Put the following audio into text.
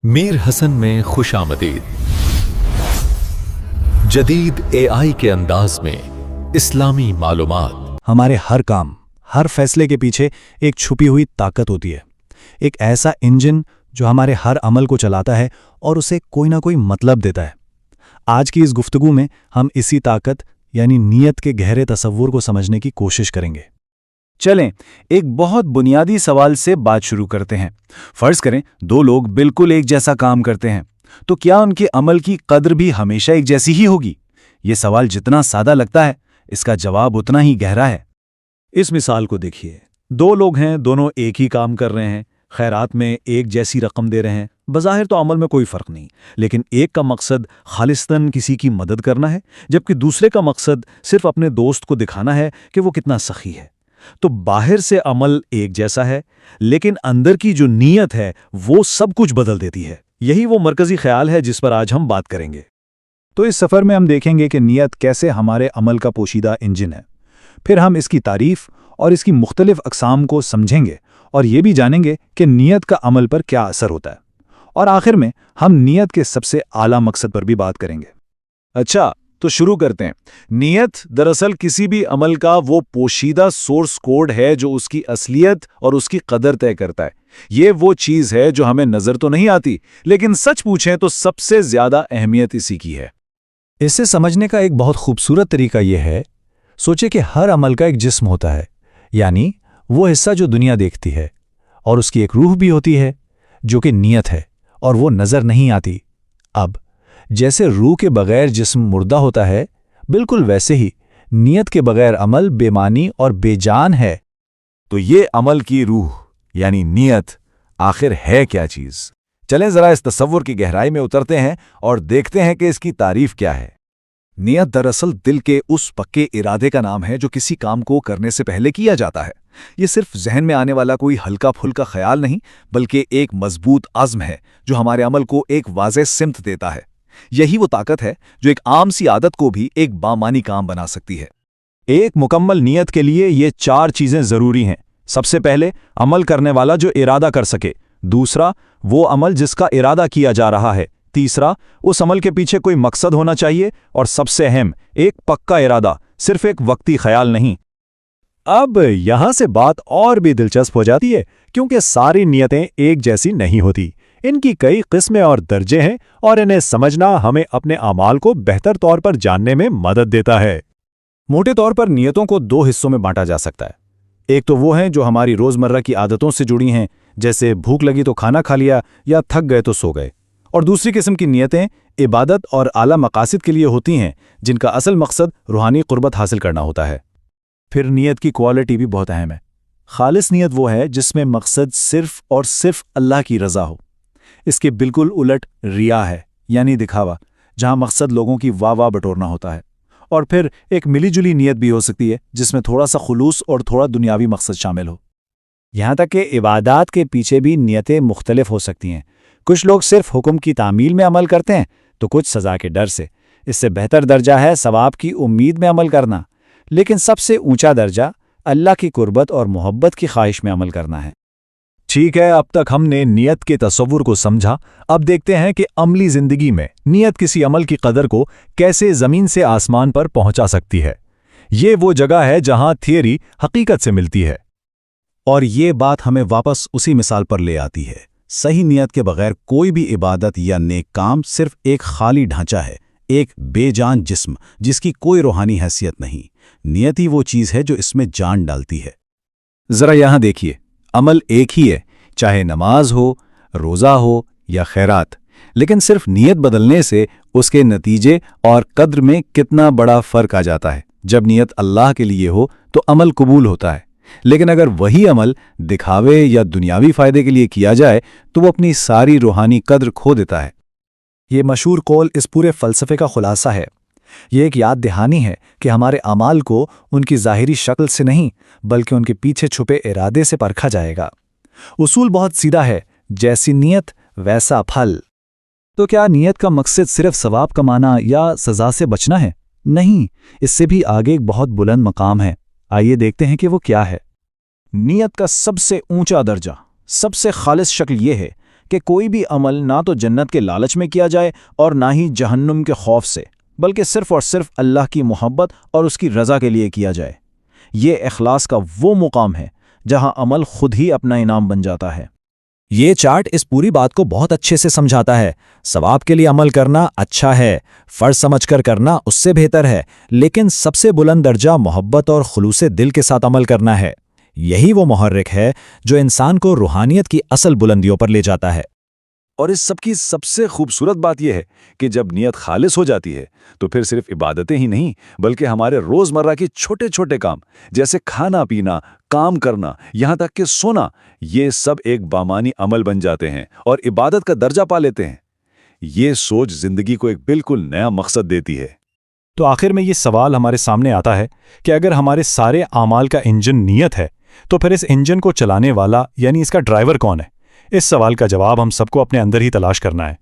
मीर हसन में खुश आमदीद। जदीद एआई के अंदाज में इस्लामी मालूमात। हमारे हर काम, हर फैसले के पीछे एक छुपी हुई ताकत होती है। एक ऐसा इंजन जो हमारे हर अमल को चलाता है और उसे कोई ना कोई मतलब देता है। आज की इस गुफ्तगू में हम इसी ताकत यानी नीयत के गहरे तसव्वुर को समझने की कोशिश करेंगे। चलें, एक बहुत बुनियादी सवाल से बात शुरू करते हैं। फर्ज करें दो लोग बिल्कुल एक जैसा काम करते हैं, तो क्या उनके अमल की कद्र भी हमेशा एक जैसी ही होगी? ये सवाल जितना सादा लगता है, इसका जवाब उतना ही गहरा है। इस मिसाल को देखिए। दो लोग हैं, दोनों एक ही काम कर रहे हैं, खैरात में एक जैसी रकम दे रहे हैं। बज़ाहिर तो अमल में कोई फ़र्क नहीं, लेकिन एक का मकसद खालिस्तन किसी की मदद करना है, जबकि दूसरे का मकसद सिर्फ अपने दोस्त को दिखाना है कि वो कितना सखी है। तो बाहर से अमल एक जैसा है, लेकिन अंदर की जो नीयत है वो सब कुछ बदल देती है। यही वो मरकजी ख्याल है जिस पर आज हम बात करेंगे। तो इस सफ़र में हम देखेंगे कि नीयत कैसे हमारे अमल का पोशीदा इंजन है। फिर हम इसकी तारीफ और इसकी मुख्तलिफ अक़साम को समझेंगे और ये भी जानेंगे कि नीयत का अमल पर क्या असर होता है। और आखिर में हम नीयत के सबसे आला मकसद पर भी बात करेंगे। अच्छा, तो शुरू करते हैं। नीयत दरअसल किसी भी अमल का वो पोशीदा सोर्स कोड है जो उसकी असलियत और उसकी कदर तय करता है। ये वो चीज़ है जो हमें नज़र तो नहीं आती, लेकिन सच पूछें तो सबसे ज़्यादा अहमियत इसी की है। इसे समझने का एक बहुत खूबसूरत तरीका यह है, सोचे कि हर अमल का एक जिस्म होता है, यानी वो हिस्सा जो दुनिया देखती है, और उसकी एक रूह भी होती है जो कि नीयत है, और वो नज़र नहीं आती। अब जैसे रूह के बगैर जिस्म मुर्दा होता है, बिल्कुल वैसे ही नीयत के बगैर अमल बेमानी और बेजान है। तो ये अमल की रूह यानी नीयत आखिर है क्या चीज़? चलें ज़रा इस तसव्वुर की गहराई में उतरते हैं और देखते हैं कि इसकी तारीफ क्या है। नीयत दरअसल दिल के उस पक्के इरादे का नाम है जो किसी काम को करने से पहले किया जाता है। ये सिर्फ जहन में आने वाला कोई हल्का फुल्का ख्याल नहीं, बल्कि एक मजबूत अज़्म है जो हमारे अमल को एक वाज़ेह सिमत देता है। यही वो ताकत है जो एक आम सी आदत को भी एक बामानी काम बना सकती है। एक मुकम्मल नीयत के लिए ये 4 चीज़ें ज़रूरी हैं। सबसे पहले, अमल करने वाला जो इरादा कर सके। दूसरा, वो अमल जिसका इरादा किया जा रहा है। तीसरा, उस अमल के पीछे कोई मकसद होना चाहिए। और सबसे अहम, एक पक्का इरादा, सिर्फ एक वक्ती ख्याल नहीं। अब यहां से बात और भी दिलचस्प हो जाती है, क्योंकि सारी नीयतें एक जैसी नहीं होती। इनकी कई किस्में और दर्जे हैं, और इन्हें समझना हमें अपने अमाल को बेहतर तौर पर जानने में मदद देता है। मोटे तौर पर नीयतों को 2 हिस्सों में बांटा जा सकता है। एक तो वो हैं जो हमारी रोज़मर्रा की आदतों से जुड़ी हैं, जैसे भूख लगी तो खाना खा लिया या थक गए तो सो गए। और दूसरी किस्म की नीयतें इबादत और आला मकासिद के लिए होती हैं, जिनका असल मकसद रूहानी कुर्बत हासिल करना होता है। फिर नीयत की क्वालिटी भी बहुत अहम है। खालिस नीयत वो है जिसमें मकसद सिर्फ और सिर्फ अल्लाह की रज़ा हो। इसके बिल्कुल उलट रिया है, यानी दिखावा, जहां मकसद लोगों की वाह वाह बटोरना होता है। और फिर एक मिलीजुली नीयत भी हो सकती है, जिसमें थोड़ा सा खुलूस और थोड़ा दुनियावी मकसद शामिल हो। यहाँ तक कि इबादात के पीछे भी नीयतें मुख्तलिफ हो सकती हैं। कुछ लोग सिर्फ हुक्म की तामील में अमल करते हैं, तो कुछ सज़ा के डर से। इससे बेहतर दर्जा है सवाब की उम्मीद में अमल करना, लेकिन सबसे ऊंचा दर्जा अल्लाह की कुर्बत और मोहब्बत की ख्वाहिश में अमल करना है। ठीक है, अब तक हमने नीयत के तसव्वुर को समझा। अब देखते हैं कि अमली ज़िंदगी में नीयत किसी अमल की कदर को कैसे ज़मीन से आसमान पर पहुंचा सकती है। ये वो जगह है जहां थियरी हकीकत से मिलती है। और ये बात हमें वापस उसी मिसाल पर ले आती है। सही नीयत के बगैर कोई भी इबादत या नेक काम सिर्फ एक खाली ढांचा है, एक बेजान जिस्म जिसकी कोई रूहानी हैसियत नहीं। नीयत ही वो चीज़ है जो इसमें जान डालती है। ज़रा यहाँ देखिए, अमल एक ही है, चाहे नमाज हो, रोज़ा हो या खैरात, लेकिन सिर्फ नीयत बदलने से उसके नतीजे और कद्र में कितना बड़ा फ़र्क आ जाता है। जब नीयत अल्लाह के लिए हो तो अमल कबूल होता है, लेकिन अगर वही अमल दिखावे या दुनियावी फ़ायदे के लिए किया जाए तो वो अपनी सारी रूहानी कद्र खो देता है। ये मशहूर कौल इस पूरे फ़लसफ़े का खुलासा है। ये एक याद दहानी है कि हमारे अमाल को उनकी ज़ाहिरी शक्ल से नहीं, बल्कि उनके पीछे छुपे इरादे से परखा जाएगा। उसूल बहुत सीधा है, जैसी नीयत वैसा फल। तो क्या नीयत का मकसद सिर्फ सवाब कमाना या सज़ा से बचना है? नहीं, इससे भी आगे एक बहुत बुलंद मकाम है। आइए देखते हैं कि वो क्या है। नीयत का सबसे ऊंचा दर्जा, सबसे खालिस शक्ल ये है کہ کوئی بھی عمل نہ تو جنت کے لالچ میں کیا جائے اور نہ ہی جہنم کے خوف سے، بلکہ صرف اور صرف اللہ کی محبت اور اس کی رضا کے لیے کیا جائے۔ یہ اخلاص کا وہ مقام ہے جہاں عمل خود ہی اپنا انعام بن جاتا ہے۔ یہ چارٹ اس پوری بات کو بہت اچھے سے سمجھاتا ہے۔ ثواب کے لیے عمل کرنا اچھا ہے، فرض سمجھ کر کرنا اس سے بہتر ہے، لیکن سب سے بلند درجہ محبت اور خلوص دل کے ساتھ عمل کرنا ہے۔ یہی وہ محرک ہے جو انسان کو روحانیت کی اصل بلندیوں پر لے جاتا ہے۔ اور اس سب کی سب سے خوبصورت بات یہ ہے کہ جب نیت خالص ہو جاتی ہے تو پھر صرف عبادتیں ہی نہیں بلکہ ہمارے روزمرہ کے چھوٹے چھوٹے کام جیسے کھانا پینا، کام کرنا، یہاں تک کہ سونا، یہ سب ایک بامانی عمل بن جاتے ہیں اور عبادت کا درجہ پا لیتے ہیں۔ یہ سوچ زندگی کو ایک بالکل نیا مقصد دیتی ہے۔ تو آخر میں یہ سوال ہمارے سامنے آتا ہے کہ اگر ہمارے سارے اعمال کا انجن نیت ہے تو پھر اس انجن کو چلانے والا یعنی اس کا ڈرائیور کون ہے؟ اس سوال کا جواب ہم سب کو اپنے اندر ہی تلاش کرنا ہے۔